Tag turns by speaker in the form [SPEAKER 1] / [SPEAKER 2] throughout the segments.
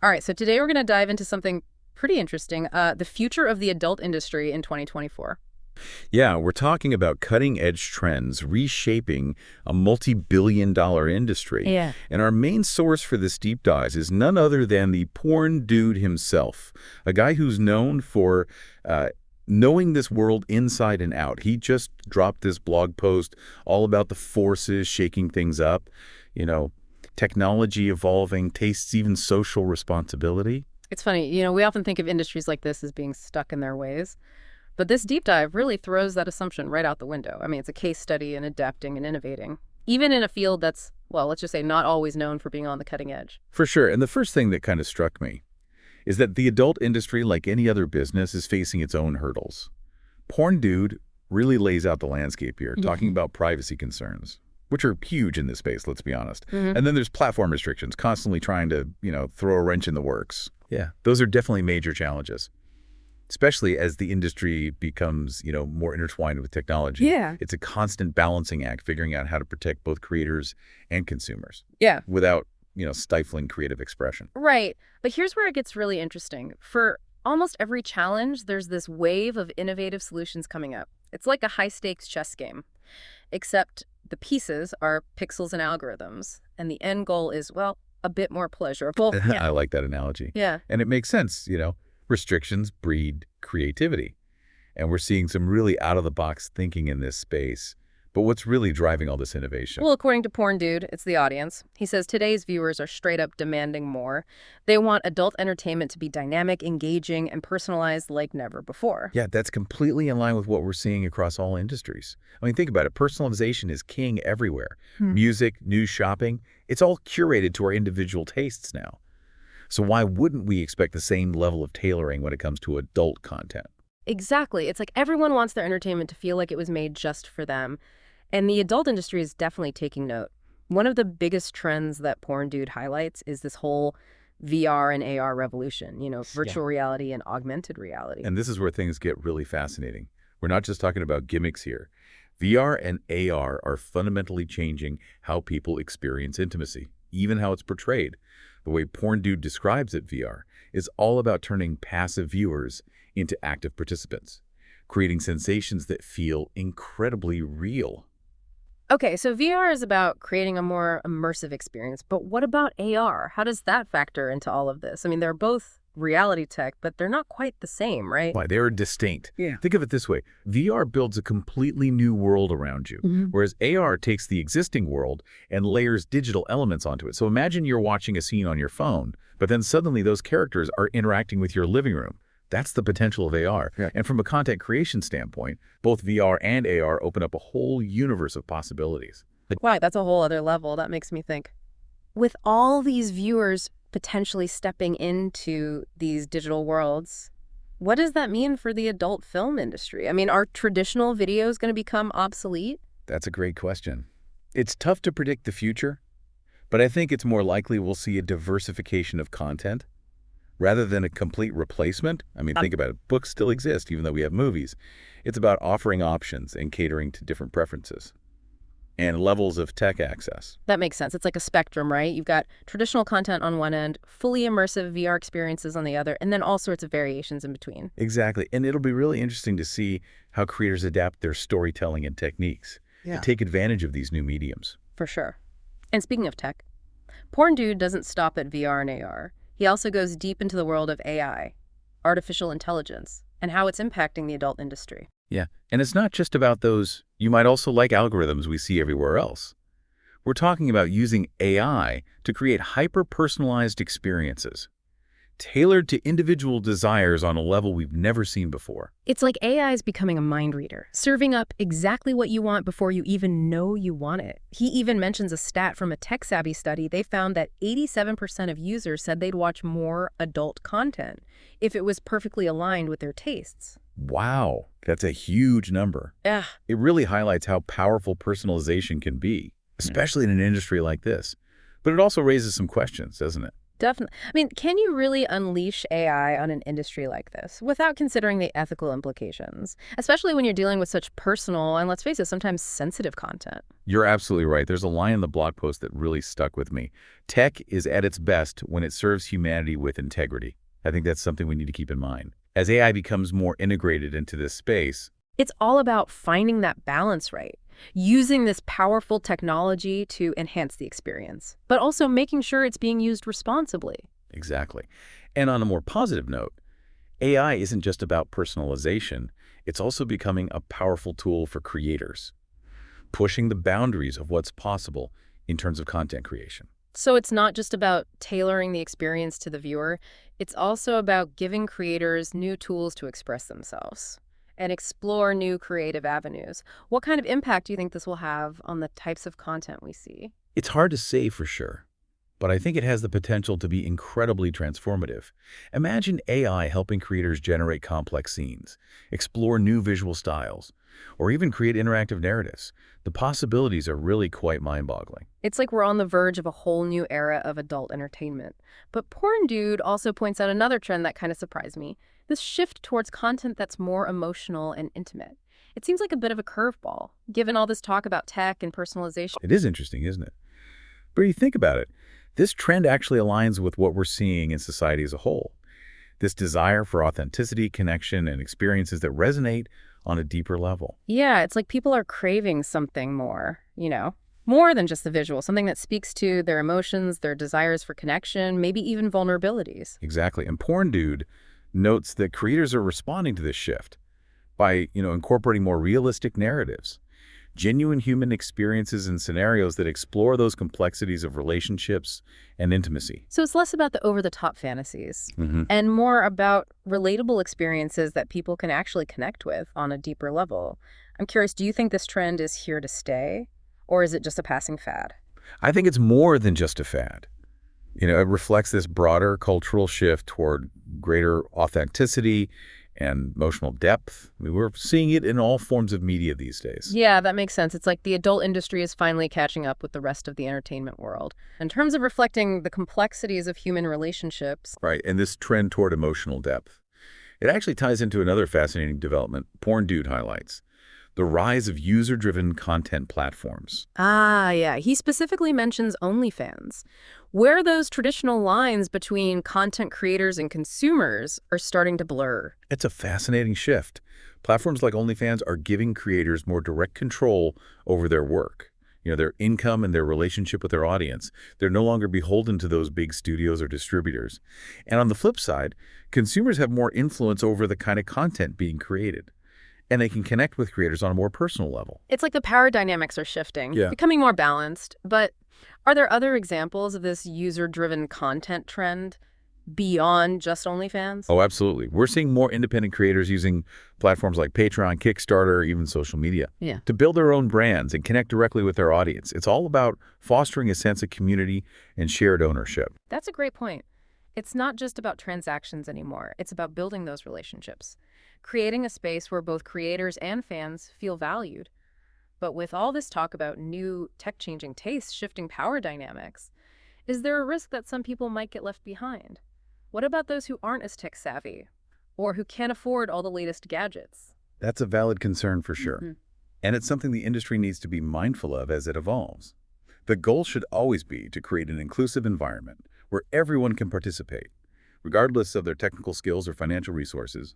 [SPEAKER 1] All right, so today we're going to dive into something pretty interesting, the future of the adult industry in 2024.
[SPEAKER 2] Yeah, we're talking about cutting-edge trends reshaping a multi-billion-dollar industry.
[SPEAKER 1] Yeah.
[SPEAKER 2] And our main source for this deep dive is none other than the porn dude himself, a guy who's known for knowing this world inside and out. He just dropped this blog post all about the forces shaking things up, you know, technology evolving, tastes, even social responsibility.
[SPEAKER 1] It's funny, we often think of industries like this as being stuck in their ways, but this deep dive really throws that assumption right out the window. I mean, it's a case study in adapting and innovating, even in a field that's, well, let's just say not always known for being on the cutting edge.
[SPEAKER 2] For sure. And the first thing that kind of struck me is that the adult industry, like any other business, is facing its own hurdles. PornDude really lays out the landscape here, talking about privacy concerns, which are huge in this space, let's be honest. And then there's platform restrictions, constantly trying to, throw a wrench in the works. Yeah, those are definitely major challenges, especially as the industry becomes, more intertwined with technology.
[SPEAKER 1] Yeah.
[SPEAKER 2] It's a constant balancing act, figuring out how to protect both creators and consumers.
[SPEAKER 1] Yeah.
[SPEAKER 2] Without, stifling creative expression.
[SPEAKER 1] Right. But here's where it gets really interesting. For almost every challenge, there's this wave of innovative solutions coming up. It's like a high-stakes chess game, except the pieces are pixels and algorithms, and the end goal is, well, a bit more pleasurable.
[SPEAKER 2] I like that analogy.
[SPEAKER 1] Yeah.
[SPEAKER 2] And it makes sense, restrictions breed creativity. And we're seeing some really out-of-the-box thinking in this space. But what's really driving all this innovation?
[SPEAKER 1] Well, according to PornDude, it's the audience. He says today's viewers are straight up demanding more. They want adult entertainment to be dynamic, engaging, and personalized like never before.
[SPEAKER 2] Yeah, that's completely in line with what we're seeing across all industries. I mean, think about it. Personalization is king everywhere. Music, news, shopping, it's all curated to our individual tastes now. So why wouldn't we expect the same level of tailoring when it comes to adult content?
[SPEAKER 1] Exactly. It's like everyone wants their entertainment to feel like it was made just for them. And the adult industry is definitely taking note. One of the biggest trends that PornDude highlights is this whole VR and AR revolution, virtual reality and augmented reality.
[SPEAKER 2] And this is where things get really fascinating. We're not just talking about gimmicks here. VR and AR are fundamentally changing how people experience intimacy, even how it's portrayed. The way PornDude describes it, VR, is all about turning passive viewers into active participants, creating sensations that feel incredibly real.
[SPEAKER 1] Okay, so VR is about creating a more immersive experience, but what about AR? How does that factor into all of this? I mean, they're both reality tech, but they're not quite the same, right?
[SPEAKER 2] Why, they're distinct.
[SPEAKER 1] Yeah.
[SPEAKER 2] Think of it this way. VR builds a completely new world around you, whereas AR takes the existing world and layers digital elements onto it. So imagine you're watching a scene on your phone, but then suddenly those characters are interacting with your living room. That's the potential of AR. Yeah. And from a content creation standpoint, both VR and AR open up a whole universe of possibilities.
[SPEAKER 1] Wow, that's a whole other level. That makes me think. With all these viewers potentially stepping into these digital worlds, what does that mean for the adult film industry? I mean, are traditional videos going to become obsolete?
[SPEAKER 2] That's a great question. It's tough to predict the future, but I think it's more likely we'll see a diversification of content. Rather than a complete replacement, I mean, think about it. Books still exist, even though we have movies. It's about offering options and catering to different preferences and levels of tech access.
[SPEAKER 1] That makes sense. It's like a spectrum, right? You've got traditional content on one end, fully immersive VR experiences on the other, and then all sorts of variations in between.
[SPEAKER 2] Exactly. And it'll be really interesting to see how creators adapt their storytelling and techniques to take advantage of these new mediums.
[SPEAKER 1] For sure. And speaking of tech, PornDude doesn't stop at VR and AR. He also goes deep into the world of AI, artificial intelligence, and how it's impacting the adult industry.
[SPEAKER 2] Yeah, and it's not just about those you might also like algorithms we see everywhere else. We're talking about using AI to create hyper-personalized experiences, tailored to individual desires on a level we've never seen before.
[SPEAKER 1] It's like AI is becoming a mind reader, serving up exactly what you want before you even know you want it. He even mentions a stat from a tech-savvy study. They found that 87% of users said they'd watch more adult content if it was perfectly aligned with their tastes.
[SPEAKER 2] Wow, that's a huge number.
[SPEAKER 1] Yeah.
[SPEAKER 2] It really highlights how powerful personalization can be, especially in an industry like this. But it also raises some questions, doesn't it?
[SPEAKER 1] Definitely. I mean, can you really unleash AI on an industry like this without considering the ethical implications, especially when you're dealing with such personal and, let's face it, sometimes sensitive content?
[SPEAKER 2] You're absolutely right. There's a line in the blog post that really stuck with me. Tech is at its best when it serves humanity with integrity. I think that's something we need to keep in mind. As AI becomes more integrated into this space,
[SPEAKER 1] It's all about finding that balance right, using this powerful technology to enhance the experience, but also making sure it's being used responsibly.
[SPEAKER 2] exactly. And on a more positive note, AI isn't just about personalization. It's also becoming a powerful tool for creators, pushing the boundaries of what's possible in terms of content creation.
[SPEAKER 1] So it's not just about tailoring the experience to the viewer, it's also about giving creators new tools to express themselves and explore new creative avenues. What kind of impact do you think this will have on the types of content we see?
[SPEAKER 2] It's hard to say for sure, but I think it has the potential to be incredibly transformative. Imagine AI helping creators generate complex scenes, explore new visual styles, or even create interactive narratives. The possibilities are really quite mind-boggling.
[SPEAKER 1] It's like we're on the verge of a whole new era of adult entertainment. But PornDude also points out another trend that kind of surprised me, this shift towards content that's more emotional and intimate. It seems like a bit of a curveball, given all this talk about tech and personalization.
[SPEAKER 2] It is interesting, isn't it? But you think about it, this trend actually aligns with what we're seeing in society as a whole. This desire for authenticity, connection, and experiences that resonate on a deeper level.
[SPEAKER 1] Yeah, it's like people are craving something more, more than just the visual, something that speaks to their emotions, their desires for connection, maybe even vulnerabilities.
[SPEAKER 2] Exactly. And PornDude notes that creators are responding to this shift by, incorporating more realistic narratives, genuine human experiences and scenarios that explore those complexities of relationships and intimacy.
[SPEAKER 1] So it's less about the over-the-top fantasies
[SPEAKER 2] Hmm.
[SPEAKER 1] and more about relatable experiences that people can actually connect with on a deeper level. I'm curious, do you think this trend is here to stay, or is it just a passing fad?
[SPEAKER 2] I think it's more than just a fad. It reflects this broader cultural shift toward greater authenticity and emotional depth. I mean, we're seeing it in all forms of media these days.
[SPEAKER 1] Yeah, that makes sense. It's like the adult industry is finally catching up with the rest of the entertainment world. In terms of reflecting the complexities of human relationships,
[SPEAKER 2] Right, and this trend toward emotional depth. It actually ties into another fascinating development PornDude highlights, the rise of user-driven content platforms.
[SPEAKER 1] yeah, he specifically mentions OnlyFans, where those traditional lines between content creators and consumers are starting to blur.
[SPEAKER 2] It's a fascinating shift. Platforms like OnlyFans are giving creators more direct control over their work, their income and their relationship with their audience. They're no longer beholden to those big studios or distributors. And on the flip side, consumers have more influence over the kind of content being created, and they can connect with creators on a more personal level.
[SPEAKER 1] It's like the power dynamics are shifting,
[SPEAKER 2] Yeah.
[SPEAKER 1] becoming more balanced. But are there other examples of this user-driven content trend beyond just OnlyFans?
[SPEAKER 2] Oh, absolutely. We're seeing more independent creators using platforms like Patreon, Kickstarter, even social media
[SPEAKER 1] Yeah.
[SPEAKER 2] to build their own brands and connect directly with their audience. It's all about fostering a sense of community and shared ownership.
[SPEAKER 1] That's a great point. It's not just about transactions anymore. It's about building those relationships, creating a space where both creators and fans feel valued. But with all this talk about new tech-changing tastes, shifting power dynamics, is there a risk that some people might get left behind? What about those who aren't as tech-savvy or who can't afford all the latest gadgets?
[SPEAKER 2] That's a valid concern for sure.
[SPEAKER 1] Mhm.
[SPEAKER 2] And it's something the industry needs to be mindful of as it evolves. The goal should always be to create an inclusive environment where everyone can participate, regardless of their technical skills or financial resources.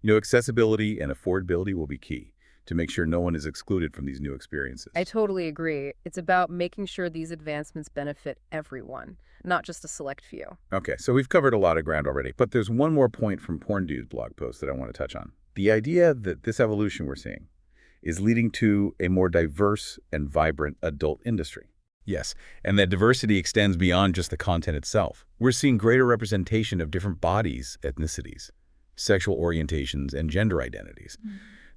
[SPEAKER 2] Accessibility and affordability will be key to make sure no one is excluded from these new experiences.
[SPEAKER 1] I totally agree. It's about making sure these advancements benefit everyone, not just a select few.
[SPEAKER 2] Okay, so we've covered a lot of ground already, but there's one more point from PornDude's blog post that I want to touch on. The idea that this evolution we're seeing is leading to a more diverse and vibrant adult industry. Yes, and that diversity extends beyond just the content itself. We're seeing greater representation of different bodies, ethnicities, sexual orientations, and gender identities.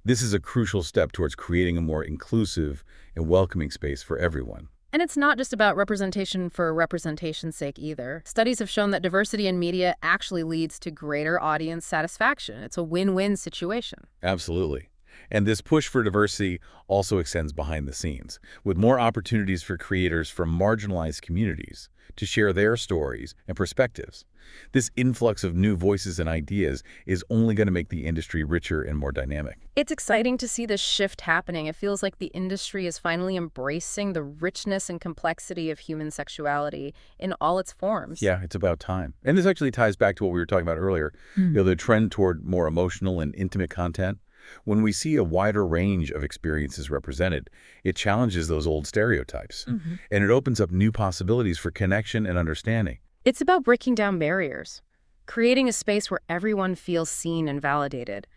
[SPEAKER 2] This is a crucial step towards creating a more inclusive and welcoming space for everyone.
[SPEAKER 1] And it's not just about representation for representation's sake either. Studies have shown that diversity in media actually leads to greater audience satisfaction. It's a win-win situation.
[SPEAKER 2] Absolutely. And this push for diversity also extends behind the scenes, with more opportunities for creators from marginalized communities to share their stories and perspectives. This influx of new voices and ideas is only going to make the industry richer and more dynamic.
[SPEAKER 1] It's exciting to see this shift happening. It feels like the industry is finally embracing the richness and complexity of human sexuality in all its forms.
[SPEAKER 2] Yeah, it's about time. And this actually ties back to what we were talking about earlier, the trend toward more emotional and intimate content. When we see a wider range of experiences represented, it challenges those old stereotypes, and it opens up new possibilities for connection and understanding.
[SPEAKER 1] It's about breaking down barriers, creating a space where everyone feels seen and validated.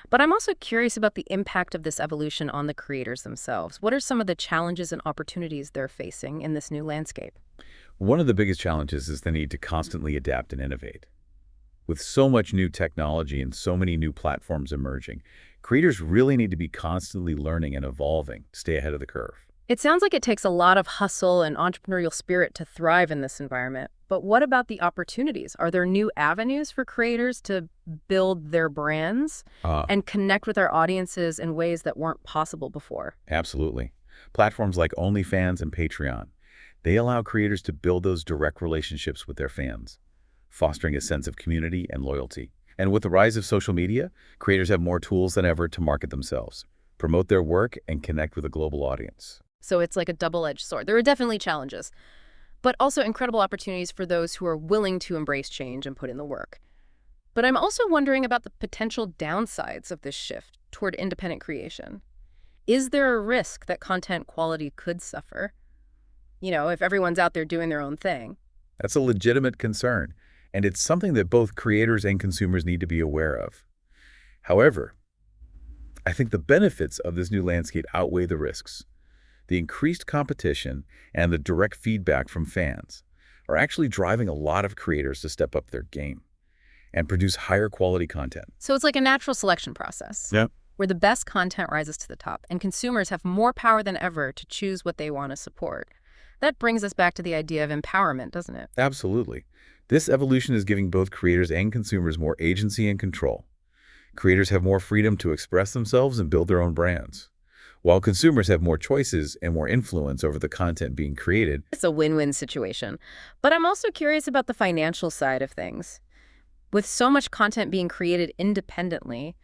[SPEAKER 1] But I'm also curious about the impact of this evolution on the creators themselves. What are some of the challenges and opportunities they're facing in this new landscape?
[SPEAKER 2] One of the biggest challenges is the need to constantly adapt and innovate. With so much new technology and so many new platforms emerging, creators really need to be constantly learning and evolving to stay ahead of the curve.
[SPEAKER 1] It sounds like it takes a lot of hustle and entrepreneurial spirit to thrive in this environment. But what about the opportunities? Are there new avenues for creators to build their brands and connect with their audiences in ways that weren't possible before?
[SPEAKER 2] Absolutely. Platforms like OnlyFans and Patreon, they allow creators to build those direct relationships with their fans, fostering a sense of community and loyalty. And with the rise of social media, creators have more tools than ever to market themselves, promote their work, and connect with a global audience.
[SPEAKER 1] So it's like a double-edged sword. There are definitely challenges, but also incredible opportunities for those who are willing to embrace change and put in the work. But I'm also wondering about the potential downsides of this shift toward independent creation. Is there a risk that content quality could suffer? You know, if everyone's out there doing their own thing.
[SPEAKER 2] That's a legitimate concern, and it's something that both creators and consumers need to be aware of. However, I think the benefits of this new landscape outweigh the risks. The increased competition and the direct feedback from fans are actually driving a lot of creators to step up their game and produce higher quality content.
[SPEAKER 1] So it's like a natural selection process.
[SPEAKER 2] Yeah.
[SPEAKER 1] Where the best content rises to the top, and consumers have more power than ever to choose what they want to support. That brings us back to the idea of empowerment, doesn't it?
[SPEAKER 2] Absolutely. This evolution is giving both creators and consumers more agency and control. Creators have more freedom to express themselves and build their own brands, while consumers have more choices and more influence over the content being created.
[SPEAKER 1] It's a win-win situation. But I'm also curious about the financial side of things. With so much content being created independently,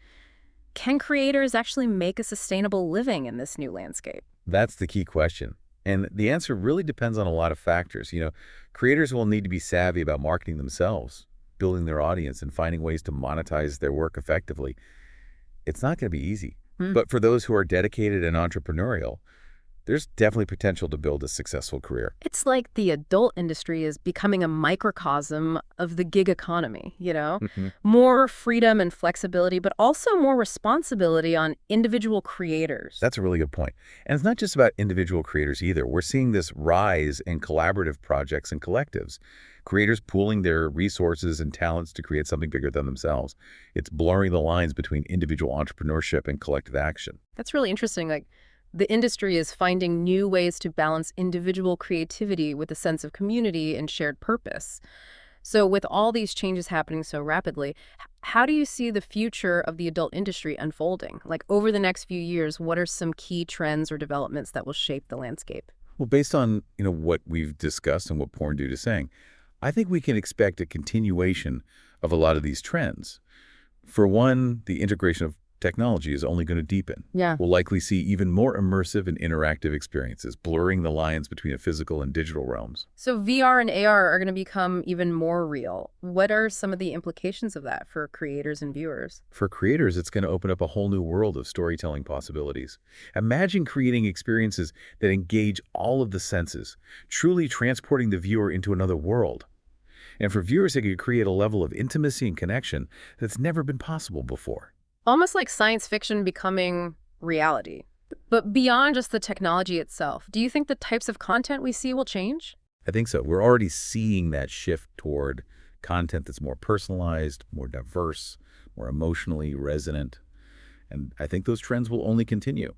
[SPEAKER 1] can creators actually make a sustainable living in this new landscape?
[SPEAKER 2] That's the key question. And the answer really depends on a lot of factors. Creators will need to be savvy about marketing themselves, building their audience, and finding ways to monetize their work effectively. It's not going to be easy. But for those who are dedicated and entrepreneurial, there's definitely potential to build a successful career.
[SPEAKER 1] It's like the adult industry is becoming a microcosm of the gig economy, you know? More freedom and flexibility, but also more responsibility on individual creators.
[SPEAKER 2] That's a really good point. And it's not just about individual creators either. We're seeing this rise in collaborative projects and collectives, creators pooling their resources and talents to create something bigger than themselves. It's blurring the lines between individual entrepreneurship and collective action.
[SPEAKER 1] That's really interesting. Like, the industry is finding new ways to balance individual creativity with a sense of community and shared purpose. So with all these changes happening so rapidly, how do you see the future of the adult industry unfolding? Like, over the next few years, what are some key trends or developments that will shape the landscape?
[SPEAKER 2] Well, based on what we've discussed and what PornDude is saying, I think we can expect a continuation of a lot of these trends. For one, the integration of technology is only going to deepen.
[SPEAKER 1] Yeah.
[SPEAKER 2] We'll likely see even more immersive and interactive experiences, blurring the lines between the physical and digital realms.
[SPEAKER 1] So VR and AR are going to become even more real. What are some of the implications of that for creators and viewers?
[SPEAKER 2] For creators, it's going to open up a whole new world of storytelling possibilities. Imagine creating experiences that engage all of the senses, truly transporting the viewer into another world. And for viewers, it could create a level of intimacy and connection that's never been possible before.
[SPEAKER 1] Almost like science fiction becoming reality. But beyond just the technology itself, do you think the types of content we see will change?
[SPEAKER 2] I think so. We're already seeing that shift toward content that's more personalized, more diverse, more emotionally resonant. And I think those trends will only continue.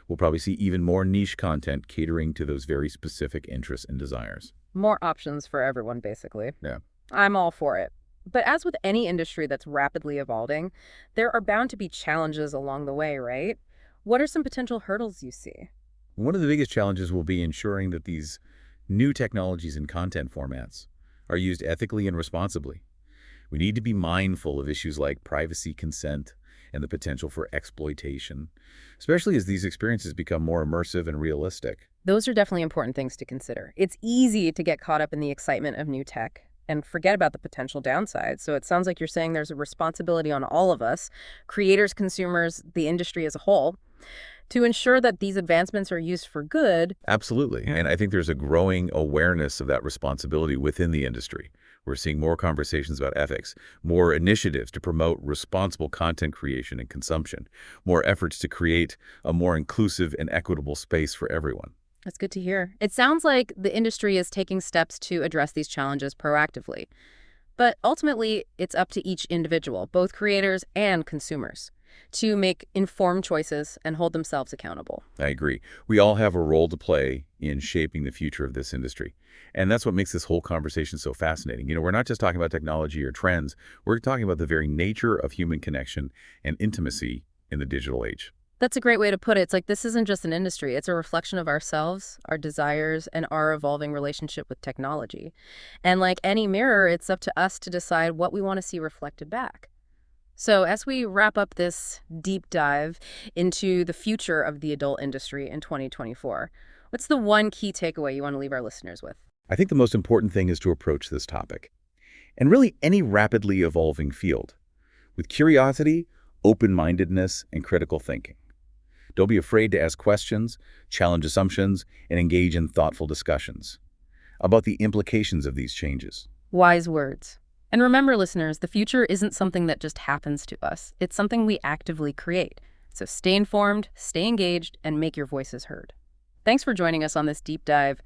[SPEAKER 2] We'll probably see even more niche content catering to those very specific interests and desires.
[SPEAKER 1] More options for everyone, basically.
[SPEAKER 2] Yeah.
[SPEAKER 1] I'm all for it. But as with any industry that's rapidly evolving, there are bound to be challenges along the way, right? What are some potential hurdles you see?
[SPEAKER 2] One of the biggest challenges will be ensuring that these new technologies and content formats are used ethically and responsibly. We need to be mindful of issues like privacy, consent, and the potential for exploitation, especially as these experiences become more immersive and realistic.
[SPEAKER 1] Those are definitely important things to consider. It's easy to get caught up in the excitement of new tech and forget about the potential downsides. So it sounds like you're saying there's a responsibility on all of us, creators, consumers, the industry as a whole, to ensure that these advancements are used for good.
[SPEAKER 2] Absolutely. And I think there's a growing awareness of that responsibility within the industry. We're seeing more conversations about ethics, more initiatives to promote responsible content creation and consumption, more efforts to create a more inclusive and equitable space for everyone.
[SPEAKER 1] That's good to hear. It sounds like the industry is taking steps to address these challenges proactively. But ultimately, it's up to each individual, both creators and consumers, to make informed choices and hold themselves accountable.
[SPEAKER 2] I agree. We all have a role to play in shaping the future of this industry. And that's what makes this whole conversation so fascinating. We're not just talking about technology or trends. We're talking about the very nature of human connection and intimacy in the digital age.
[SPEAKER 1] That's a great way to put it. It's like this isn't just an industry. It's a reflection of ourselves, our desires, and our evolving relationship with technology. And like any mirror, it's up to us to decide what we want to see reflected back. So as we wrap up this deep dive into the future of the adult industry in 2024, what's the one key takeaway you want to leave our listeners with?
[SPEAKER 2] I think the most important thing is to approach this topic, and really any rapidly evolving field, with curiosity, open-mindedness, and critical thinking. Don't be afraid to ask questions, challenge assumptions, and engage in thoughtful discussions about the implications of these changes.
[SPEAKER 1] Wise words. And remember, listeners, the future isn't something that just happens to us. It's something we actively create. So stay informed, stay engaged, and make your voices heard. Thanks for joining us on this deep dive